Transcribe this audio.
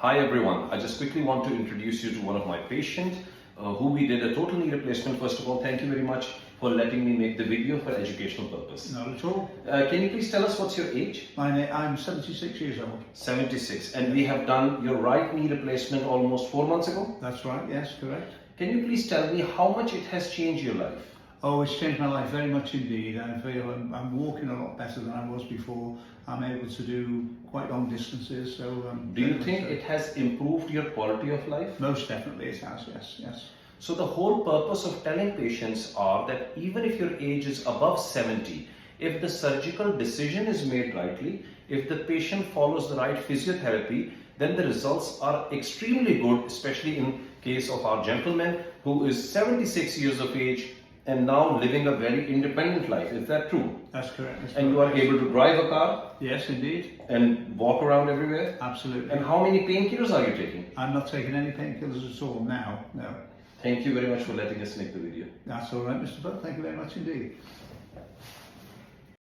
Hi everyone, I just quickly want to introduce you to one of my patients who we did a total knee replacement. First of all, thank you very much for letting me make the video for educational purpose. Not at all. Can you please tell us what's your age? I'm 76 years old. 76. And we have done your right knee replacement almost 4 months ago. That's right, yes, correct. Can you please tell me how much it has changed your life? Oh, it's changed my life very much indeed. I feel I'm walking a lot better than I was before. I'm able to do quite long distances. So, Do you think it has improved your quality of life? Most definitely it has, yes. So the whole purpose of telling patients are that even if your age is above 70, if the surgical decision is made rightly, if the patient follows the right physiotherapy, then the results are extremely good, especially in case of our gentleman who is 76 years of age and now living a very independent life. Is that true? That's correct. And you are able to drive a car? Yes, indeed. And walk around everywhere? Absolutely. And how many painkillers are you taking? I'm not taking any painkillers at all now, no. Thank you very much for letting us make the video. That's all right, Mr. Butt. Thank you very much indeed.